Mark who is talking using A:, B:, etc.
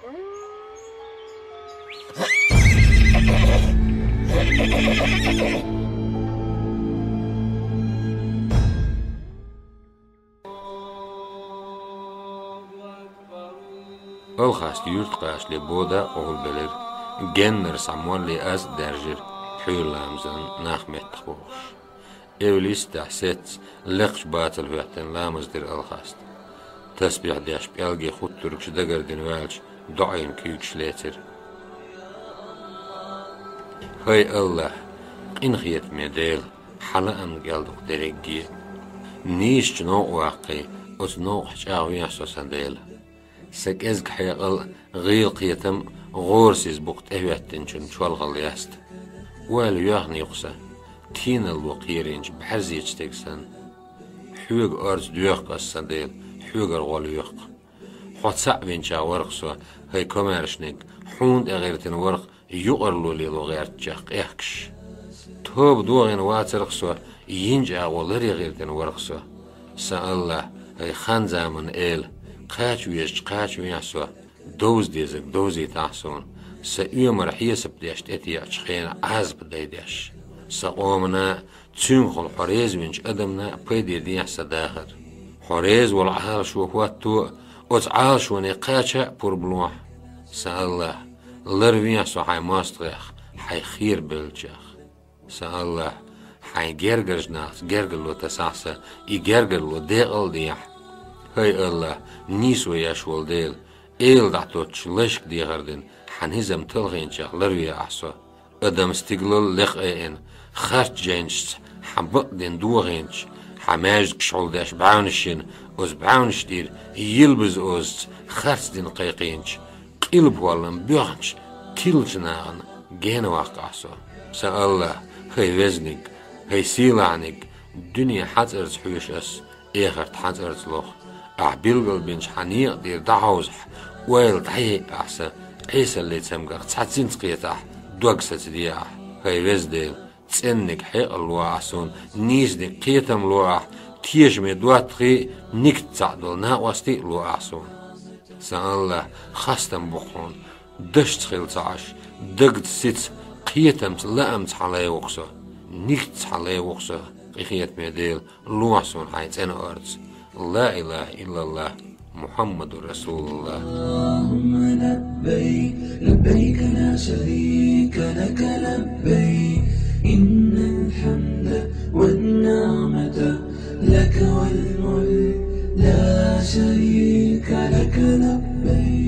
A: الخاست يرتقاش لبودا أول بلر جنر سامون لأز درجر حول لامزن ناخمت تخوش إوليس تحسيت لقش باتل وقتن لامز در الخاست تسبيح داش بيلغي خود تركش دقر دنوالش دعين كيوكش ليتر هاي الله إن خيت ميديل حلا أن قلدق درقية نيش نوع واقعي أز نوع حشاوية سوسنديل سك إزق حيقل غيل قيتم غورسيز بوقت إهواتنشن شوال غلياست والو ياغن يقصى تين الوقيرينج بحرزيج تكسن حوق أرز ديوخ قصنديل حوق الغول يوق حوت سعبين ورقصوا هاي كوميرشنيك حوند أغيرتين ورق يقرلو ليلو غير تجاق إحكش توب دوغين واترقصوا ينجا ولري غيرتين ورقصوا سأله هاي خان زامن إيل قاچ ويحسوا دوز ديزك دوزي تحسون سأيوم رحية سبديش تأتي أشخين عزب دايداش سقومنا تنخل حريز وينش أدمنا بيدي ديح سداخر حريز والعال شو هواتو وتعال شو نقاشة بوربلوح سأله لرويح سو حي ماستغيخ حي خير بلجاخ سأله حي جرجر ناس جرجر لو تسعسة جرجر لو ديقل ديح هاي الله نيسو ياشول ديل إيل دعتوتش لشك ديغردن حنهزم تلغين شاق لروية أحسو أدم استقلال لقائن خارج جينش حبق دين دوغينش حماجد شعول داش بعونشين أوز بعونش دير يلبز أوز خارج دين قيقينش قلب والن بيغنش تيلج ناغن جين واقع أحسو سأله هاي وزنك هاي سيلعنك الدنيا حات أرز حوش أس إيخرت حات أرز لوخ أعبيلغل بنش حنيق دير دعوزح ويل تحيق أحسا عيسى اللي تسمقر تحتين تقيتح دوغسة دياح هاي وزديل تسنك حيق الواعسون نيزنك قيتم الواح تيجمي دوات تقي نكت تعدل ناقوستي الواعسون سأله خاستم بخون دشت خيل تعش دقت ست قيتم تلقم تحالي وقصة نكت تحالي وقصة قيخيت ميديل الواعسون حيث أنا أرز لا إله إلا الله محمد رسول الله
B: اللهم لبيك لبيك لا شريك لك لبيك إن الحمد والنعمة لك والملك لا شريك لك لبيك